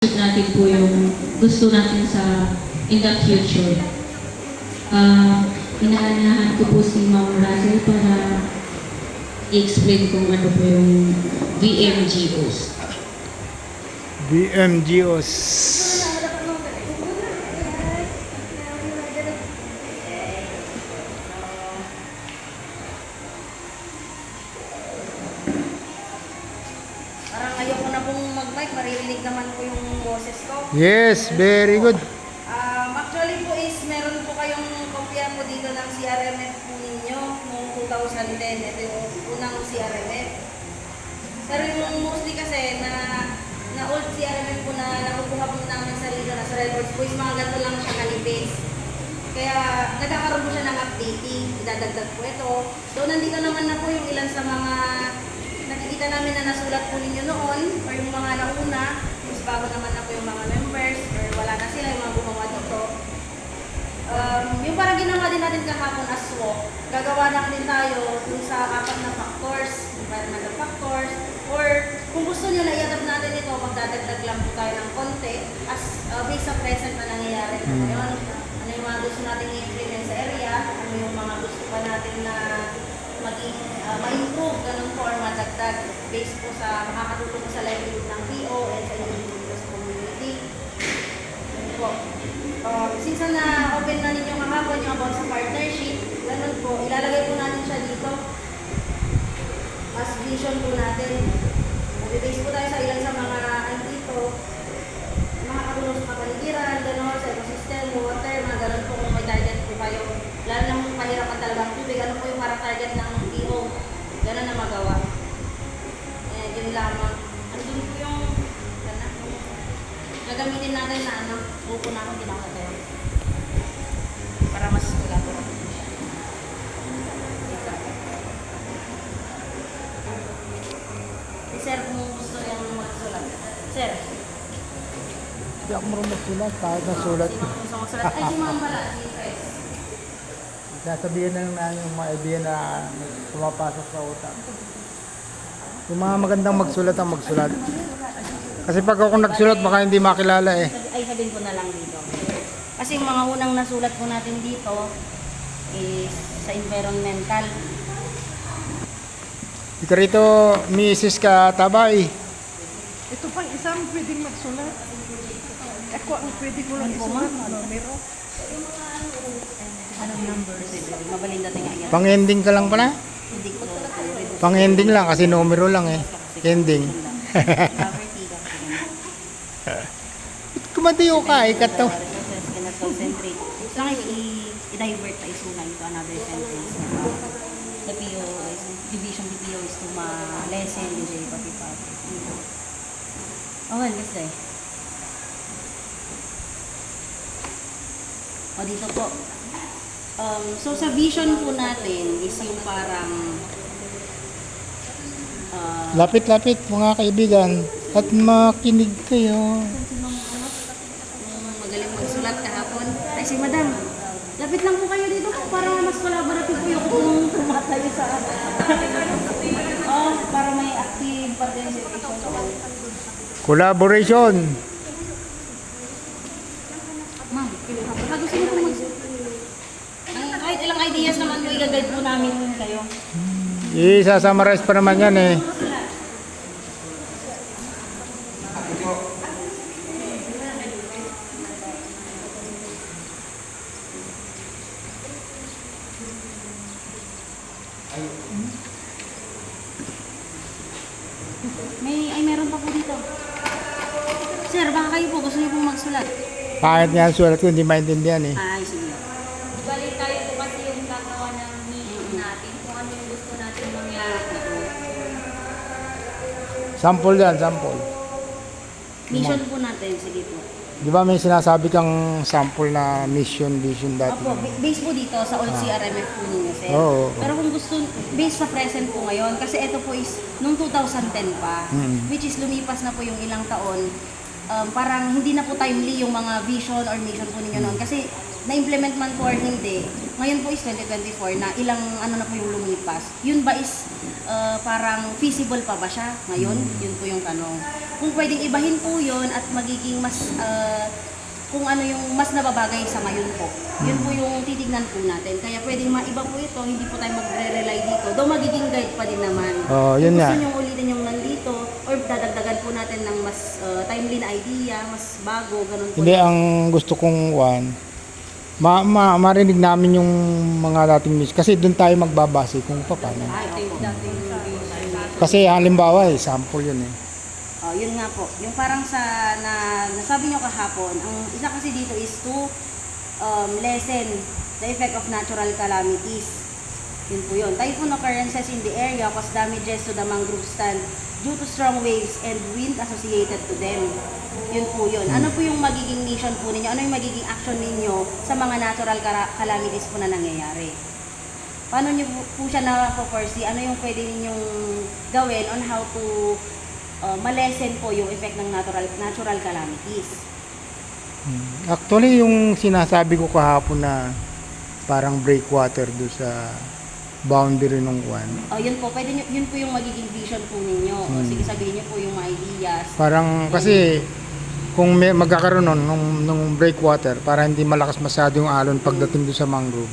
natin po yung gusto natin sa in the future. Inaanahan ko po si Ma'am Russell para i-explain kung ano po yung VMGOs. VMGOs. Parang ayoko na pong mag-mic, maririnig naman po yung boses ko. Yes, very good. Actually po is meron po kayong kopya po dito ng CRMF po ninyo noong 2010. Ito yung unang CRMF. Pero yung mostly kasi na old CRMF po na nakukuha po namin sa Liga na sa records po is mga ganito lang siya kalipis. Kaya nagkakaroon po siya ng updating, idadagdag po ito. So nandito naman na po yung ilan sa mga nakikita namin na nasulat po ninyo noon or yung mga nauna, mas bago naman na po yung mga members or wala na sila, yung mga gumawa dito. Yung parang ginawa din natin kahapon as walk, gagawa lang din tayo dun sa 4 na factors, environmental factors, or kung gusto nyo na i-adapt natin ito, magdadagdag lang po tayo ng konti as based sa present na nangyayari po ngayon. Ano yung mga gusto natin i-implement sa area, ano yung mga gusto pa natin na maging ma-improve, ganun po, or madagdag based po sa makakatulong sa livelihood ng PO and sa individual sa community. Ganun po. Since na-open na ninyo kahapon yung about sa partnership, ganun po, ilalagay po natin siya dito as vision po natin. Mag-base po tayo sa ilan sa mga dito, makakatulong sa kapaligiran, ganun, sa ecosystem, water, mga ganun po kung may target po kayo. Lalo na kung mahirapan talaga ang tubig, ano po yung parang target ng PO, ganun na magawa. Yun lamang. Andun po yung, gagamitin natin na buko na akong ginakatayo. Para mas elaborate. Sir, kung gusto yung magsulat. Sir. Hindi ako marunong magsulat, kahit nasulat. Sino gusto magsulat? Ay, si Ma'am pala, si Tres. Sasabihin na lang yung mga idea na pumapasok sa utak. Yung mga magandang magsulat ang magsulat. Kasi pag ako nagsulat, baka hindi makilala eh. Ay, sabihin ko na lang dito. Kasi yung mga unang nasulat po natin dito is sa environmental. Ito rito, Mrs. Katabay. Ito pang isang pwedeng magsulat. Ako ang pwede ko lang isulat. Numero. Anong numbers? Mabaling dating nga yan. Pang-ending ka lang pala? Hindi ko Pang-ending lang kasi numero lang eh. Ending. poverty lang. Kumatiyo ka, ikat to. Resources cannot concentrate. So, i-divert tayo suna into another sentence. The PO is, division of PO is to ma-lessen the geography poverty. Oh, well, guys, day. O, dito po. So, sa vision po natin is yung parang Lapit-lapit mga kaibigan at makinig kayo. magaling magsulat kahapon. Ay, si Madam, lapit lang po kayo dito para mas collaborative po yung kung tumatayo sa para may active participation. Collaboration. Ma'am, baka gusto niyo pong kahit ilang ideas naman po, i-guide po namin kayo. I-summarize pa naman yan eh. Meron pa po dito. Sir, baka kayo po, gusto niyo pong magsulat. Pangit nga ang sulat ko, hindi maintindihan eh. Ay, sige. Balik tayo po kasi yung gagawa ng meeting natin kung ano yung gusto natin mangyari. Sample yan, sample. Mission po natin, sige po. Di ba may sinasabi kang sample na mission, vision dati? Opo, base po dito sa old CRMF po ninyo, sir. Oo. Pero kung gusto, base sa present po ngayon, kasi ito po is nung 2010 pa, which is lumipas na po yung ilang taon, parang hindi na po timely yung mga vision or mission po ninyo noon. Kasi na-implement man po or hindi, ngayon po is 2024 na ilang ano na po yung lumipas. Yun ba is parang feasible pa ba siya ngayon? Yun po yung tanong. Kung pwedeng ibahin po yun at magiging mas kung ano yung mas nababagay sa ngayon po. Yun po yung titignan po natin. Kaya pwedeng maiba po ito, hindi po tayo magre-rely dito. Though magiging guide pa din naman. Yun Kung nga. gusto nyo ulitin yung nandito or dadagdagan po natin ng mas timely na idea, mas bago, ganun po. Hindi, ang gusto kong marinig namin yung mga dating mission. Kasi doon tayo magbabase kung paano. Ay, dating vision. Kasi halimbawa, sample yun eh. Oh, yun nga po. Yung parang nasabi nyo kahapon, ang isa kasi dito is to lessen the effect of natural calamities. Yun po yun. Typhoon occurrences in the area cause damages to the mangrove stand due to strong waves and wind associated to them. Yun po yun. Ano po yung magiging mission po ninyo? Ano yung magiging action ninyo sa mga natural calamities po na nangyayari? Paano nyo po siya na-foresee? Ano yung pwede ninyong gawin on how to malesen po yung effect ng natural calamities? Actually, yung sinasabi ko kahapon na parang breakwater do sa boundary ng kwan. Yun po, yun po yung magiging vision po ninyo. Sige, sabihin niyo po yung mga ideas. Parang kasi kung magkakaroon nung breakwater para hindi malakas masyado yung alon pagdating do sa mangrove.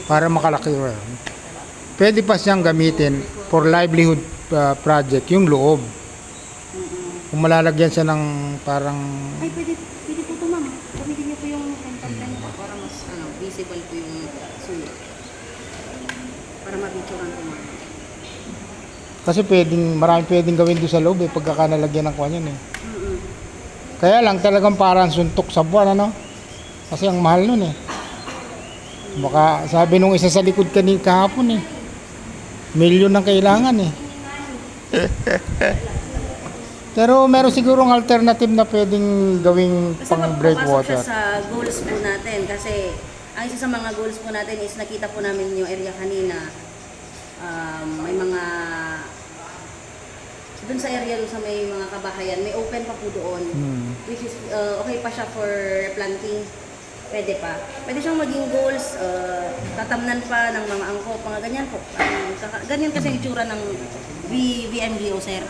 Para makalaki yun. Pwede pa siyang gamitin for livelihood project yung loob. Kung malalagyan siya ng parang Ay, pwede po ito, ma'am. Gamitin niyo po yung pen po para mas visible po yung sulit. Para mabituran po, ma'am. kasi maraming pwedeng gawin doon sa loob pagkakanalagyan ng kwan yun eh. Kaya lang talagang parang suntok sa buwan kasi ang mahal nun eh. Baka sabi nung isa sa likod kahapon eh, milyon ang kailangan eh. Pero meron sigurong alternative na pwedeng gawing Kasi pang papasok breakwater. siya sa goals po natin kasi ang isa sa mga goals po natin is nakita po namin yung area kanina. May mga doon sa area doon sa may mga kabahayan, may open pa po doon. Which is okay pa siya for planting. Pwede pa. Pwede siyang maging goals, tatamnan pa ng mga angkop, mga ganyan po. Ganyan kasi yung itsura ng VMGO, sir.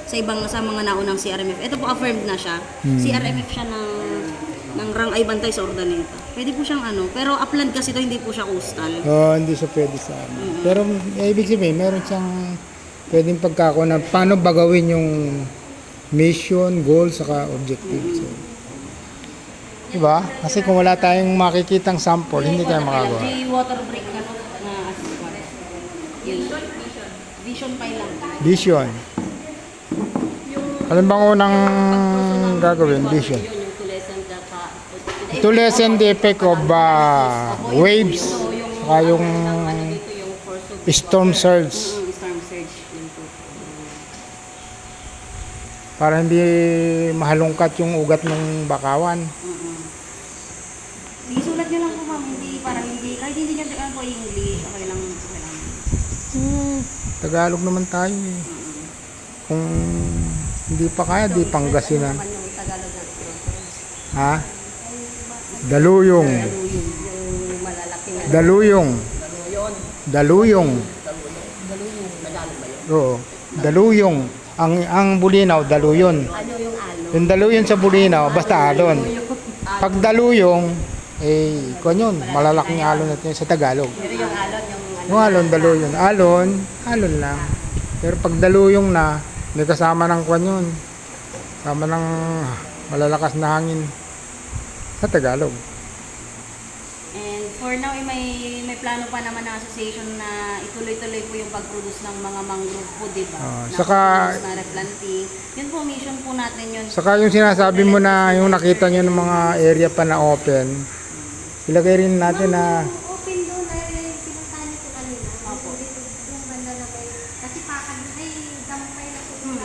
Sa mga naunang CRMF. Ito po affirmed na siya. CRMF siya ng Rangay Bantay sa Ordaneta. Pwede po siyang pero upland kasi ito, hindi po siya coastal. Hindi siya pwede sa amin. Pero ibig sabihin, meron siyang pwedeng pagkakuna paano bagawin yung mission, goal, saka objective. So, diba? Kasi kung wala tayong makikitang sample, hindi tayo makagawa. Water break na assessment. Vision pa lang. Vision. Alam bang unang gagawin? Vision. To lessen the effect of waves, saka yung storm surge. Storm surge. Yun po. Para hindi mahalungkat yung ugat ng bakawan. Sige, sulat nyo lang po, ma'am. Kahit hindi nyo po English, okay lang. Tagalog naman tayo eh. Kung hindi pa kaya, di Pangasinan. Yung Tagalog natin. Ha? Daluyong. Yung malalaki na. Daluyong. Daluyong. Oo. Daluyong. Ang bulinaw, daluyon. Ano yung alo? Yung daluyon sa bulinaw, basta alon. Pag daluyong, kung yun, malalaking alon natin sa Tagalog. Pero yung alon, Yung alon, daluyon. Alon lang. Pero pag daluyong na, may kasama ng kwan yun. Kasama ng malalakas na hangin sa Tagalog. And for now, may plano pa naman ng association na ituloy-tuloy po yung pag-produce ng mga mangrove po, di ba? Na replanting. Yun po, mission po natin yun. Saka yung sinasabi mo na yung nakita nyo ng mga area pa na open, ilagay rin natin na Open doon ay pinuntahan ko kanina. Opo. Yung banda na may, kasi pakad ay dampay na po yung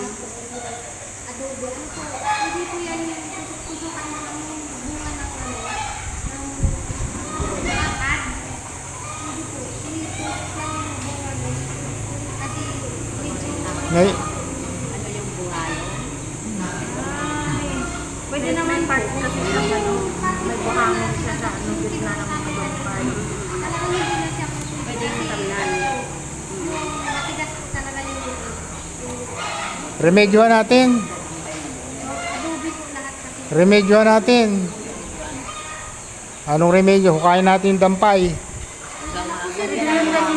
adobe. Ano po, hindi po yan yung tusukan na ng bunga ng pakad. Hindi po, initusok lang yung bunga nun. Kasi medyo ngay, Ano yung buhay? Pwede naman May part kasi siya, ano, may buhangin siya sa ano, gitna ng mga bampay. Talagang hindi na siya pupunta. Pwede yung tamnan. Yung matigas po talaga yung Remedyohan natin. adobe po lahat kasi. Remedyohan natin. Anong remedyo? Hukayin natin yung dampay. Yun kasi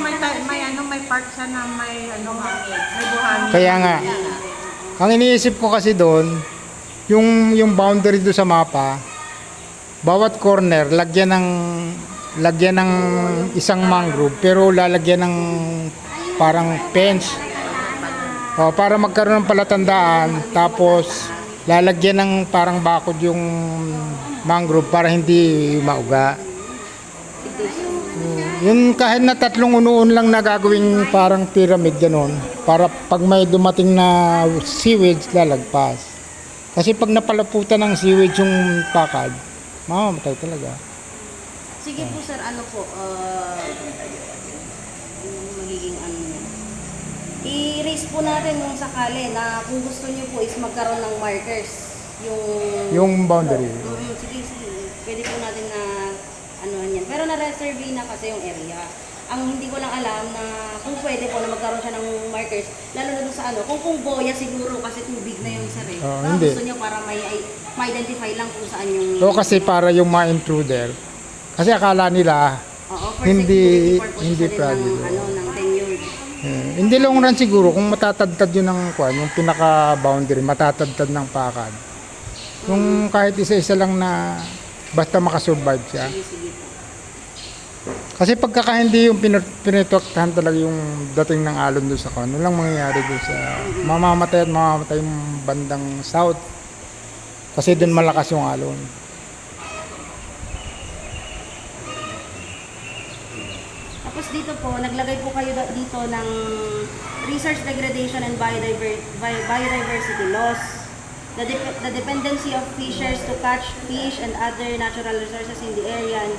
may part siya na may buhangin. Kaya nga, ang iniisip ko kasi doon, yung boundary doon sa mapa, bawat corner, lagyan ng isang mangrove, pero lalagyan ng parang fence. O, para magkaroon ng palatandaan, tapos lalagyan ng parang bakod yung mangrove para hindi mauga. Yun kahit na 3 unuun lang na gagawing parang pyramid ganon, para pag may dumating na sewage lalagpas. Kasi pag napalaputan ng sewage yung pakad, mamamatay talaga. Sige po sir, ano po, yung magiging ano niya. I-raise po natin kung sakali na kung gusto niyo po is magkaroon ng markers. Yung boundary. Sige. Pwede po natin na ano yan. Pero na-reserve na kasi yung area. Ang hindi ko lang alam na kung pwede po na magkaroon siya ng markers, lalo na doon sa ano, kung boya siguro kasi tubig na yung sir eh. Hindi. Gusto niyo para ma-identify lang kung saan yung... O kasi para yung mga intruder. Kasi akala nila, Oo, for hindi- security purpose hindi siya din project. ng, ano, ng tenure. hindi long run siguro kung matatadtad yun ng kwan, yung pinaka-boundary, matatadtad ng pakad. Yung kahit isa-isa lang na basta makasurvive siya. Sige po. Kasi pagka hindi yung pinitoktahan talaga yung dating ng alon doon sa kwan, walang mangyayari doon sa mamamatay yung bandang south. Kasi doon malakas yung alon. Tapos dito po, naglagay po kayo dito ng resource degradation and biodiversity loss. The dependency of fishers to catch fish and other natural resources in the area and